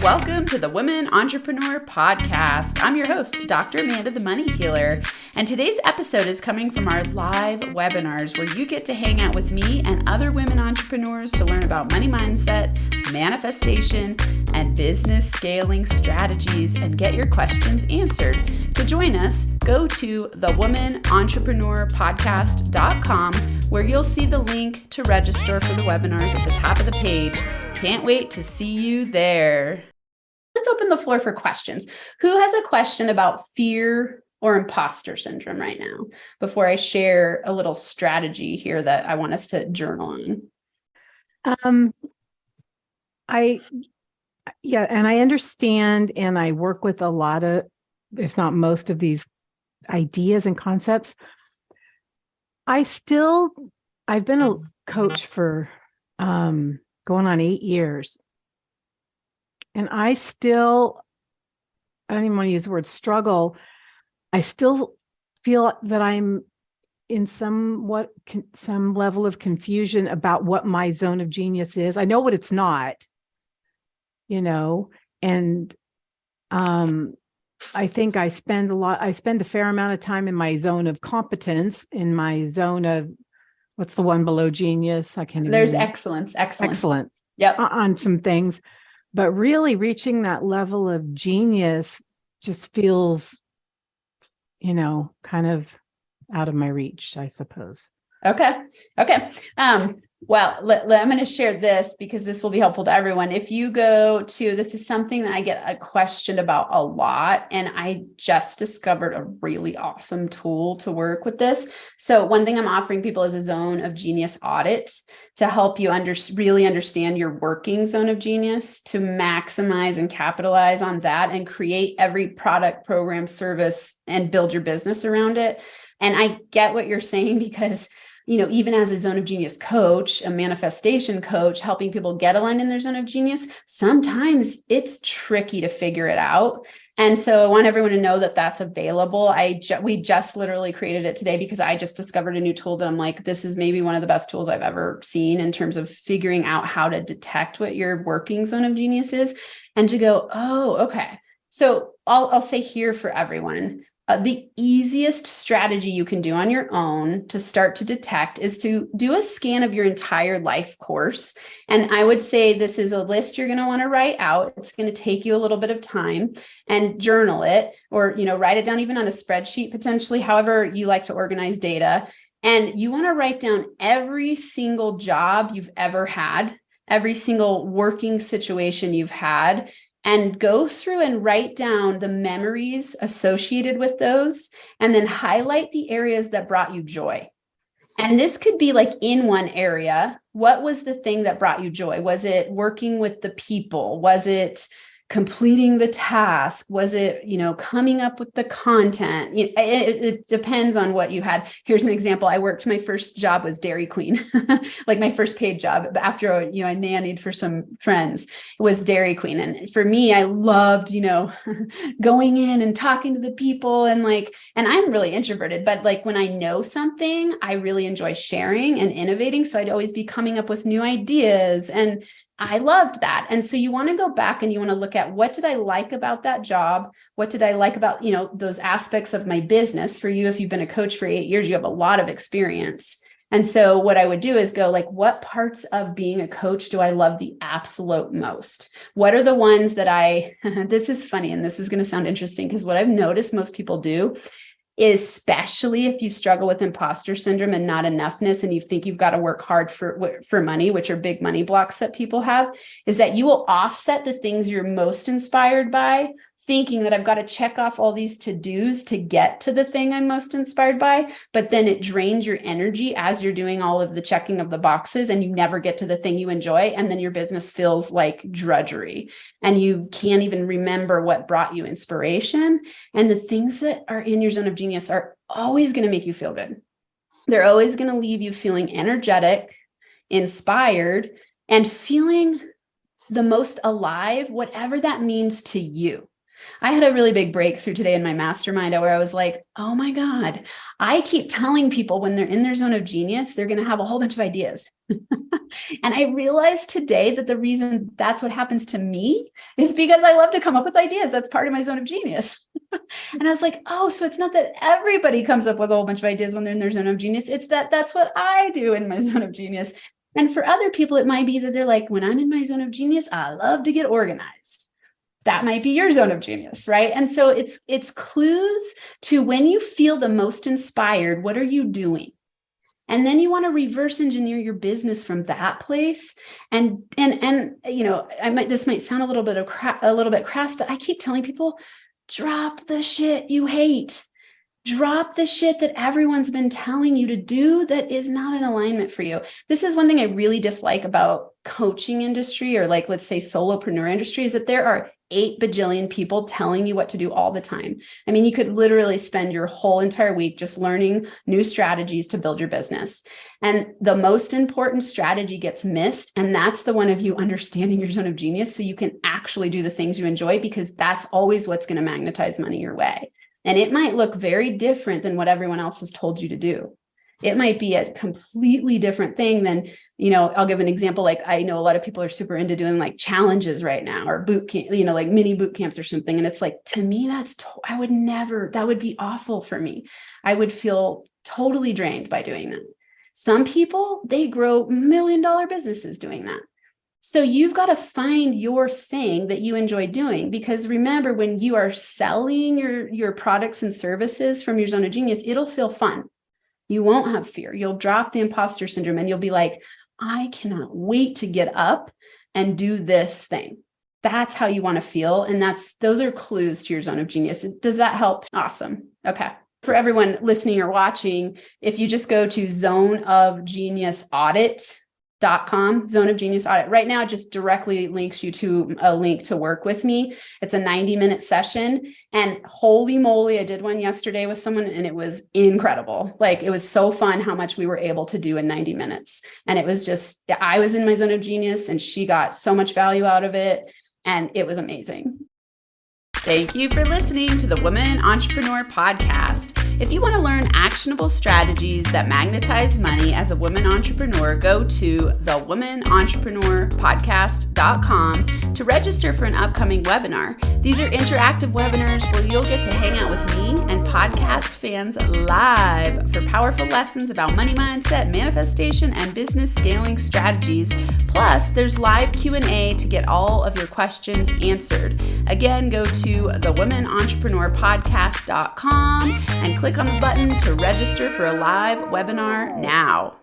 Welcome to the Women Entrepreneur Podcast. I'm your host, Dr. Amanda, the Money Healer. And today's episode is coming from our live webinars where you get to hang out with me and other women entrepreneurs to learn about money mindset, manifestation, and business scaling strategies and get your questions answered. To join us, go to thewomanentrepreneurpodcast.com where you'll see the link to register for the webinars at the top of the page. Can't wait to see you there. Let's open the floor for questions. Who has a question about fear or imposter syndrome right now before I share a little strategy here that I want us to journal on? And I understand, and I work with a lot of, if not most of these ideas and concepts. I've been a coach for going on 8 years. And I don't even want to use the word struggle. I still feel that I'm in some level of confusion about what my zone of genius is. I know what it's not, and I think I spend a fair amount of time in my zone of competence, in my zone of, what's the one below genius? I can't even. There's excellence. Yep. On some things. But really reaching that level of genius just feels, kind of out of my reach, I suppose. Okay. Well, I'm going to share this because this will be helpful to everyone. If you this is something that I get a question about a lot, and I just discovered a really awesome tool to work with this. So one thing I'm offering people is a zone of genius audit to help you really understand your working zone of genius, to maximize and capitalize on that and create every product, program, service, and build your business around it. And I get what you're saying because even as a zone of genius coach, a manifestation coach, helping people get aligned in their zone of genius, sometimes it's tricky to figure it out. And so I want everyone to know that that's available. We just literally created it today because I just discovered a new tool that I'm like, this is maybe one of the best tools I've ever seen in terms of figuring out how to detect what your working zone of genius is and to go, oh, okay. So I'll say here for everyone, the easiest strategy you can do on your own to start to detect is to do a scan of your entire life course. And I would say this is a list you're going to want to write out. It's going to take you a little bit of time and journal it, or, write it down even on a spreadsheet, potentially, however you like to organize data. And you want to write down every single job you've ever had, every single working situation you've had, and go through and write down the memories associated with those, and then highlight the areas that brought you joy. And this could be like in one area. What was the thing that brought you joy? Was it working with the people? Was it completing the task? Was it, coming up with the content? It depends on what you had. Here's an example. My first job was Dairy Queen, like my first paid job after, I nannied for some friends. It was Dairy Queen. And for me, I loved, going in and talking to the people and I'm really introverted, but when I know something, I really enjoy sharing and innovating. So I'd always be coming up with new ideas, and I loved that. And so you want to go back and you want to look at, what did I like about that job? What did I like about, those aspects of my business? For you, if you've been a coach for 8 years, you have a lot of experience. And so what I would do is go what parts of being a coach do I love the absolute most? What are the ones that this is funny, and this is going to sound interesting because what I've noticed most people do, especially if you struggle with imposter syndrome and not enoughness, and you think you've got to work hard for money, which are big money blocks that people have, is that you will offset the things you're most inspired by, thinking that I've got to check off all these to-dos to get to the thing I'm most inspired by, but then it drains your energy as you're doing all of the checking of the boxes, and you never get to the thing you enjoy, and then your business feels like drudgery, and you can't even remember what brought you inspiration. And the things that are in your zone of genius are always going to make you feel good. They're always going to leave you feeling energetic, inspired, and feeling the most alive, whatever that means to you. I had a really big breakthrough today in my mastermind where I was like, oh my God, I keep telling people when they're in their zone of genius, they're going to have a whole bunch of ideas. And I realized today that the reason that's what happens to me is because I love to come up with ideas. That's part of my zone of genius. And I was like, oh, so it's not that everybody comes up with a whole bunch of ideas when they're in their zone of genius. It's that that's what I do in my zone of genius. And for other people, it might be that they're like, when I'm in my zone of genius, I love to get organized. That might be your zone of genius, right? And so it's clues to when you feel the most inspired, what are you doing? And then you want to reverse engineer your business from that place. And you know, this might sound a little bit crass, but I keep telling people, drop the shit you hate. Drop the shit that everyone's been telling you to do that is not in alignment for you. This is one thing I really dislike about coaching industry, or like, let's say solopreneur industry, is that there are 8 bajillion people telling you what to do all the time. I mean, you could literally spend your whole entire week just learning new strategies to build your business. And the most important strategy gets missed. And that's the one of you understanding your zone of genius so you can actually do the things you enjoy, because that's always what's going to magnetize money your way. And it might look very different than what everyone else has told you to do. It might be a completely different thing than, you know, I'll give an example. Like, I know a lot of people are super into doing like challenges right now, or boot camp, you know, like mini boot camps or something. And it's like, to me, I would never, that would be awful for me. I would feel totally drained by doing that. Some people, they grow $1 million businesses doing that. So you've got to find your thing that you enjoy doing, because remember, when you are selling your products and services from your zone of genius, it'll feel fun. You won't have fear. You'll drop the imposter syndrome and you'll be like, I cannot wait to get up and do this thing. That's how you want to feel. And those are clues to your zone of genius. Does that help? Awesome. Okay. For everyone listening or watching, if you just go to zoneofgeniusaudit.com, Zone of Genius Audit. Right now, it just directly links you to a link to work with me. It's a 90-minute session. And holy moly, I did one yesterday with someone and it was incredible. Like, it was so fun how much we were able to do in 90 minutes. And it was just, I was in my zone of genius and she got so much value out of it. And it was amazing. Thank you for listening to the Woman Entrepreneur Podcast. If you want to learn actionable strategies that magnetize money as a woman entrepreneur, go to thewomanentrepreneurpodcast.com to register for an upcoming webinar. These are interactive webinars where you'll get to hang out with me and podcast fans live for powerful lessons about money mindset, manifestation, and business scaling strategies. Plus, there's live Q&A to get all of your questions answered. Again, go to thewomanentrepreneurpodcast.com and click on the button to register for a live webinar now.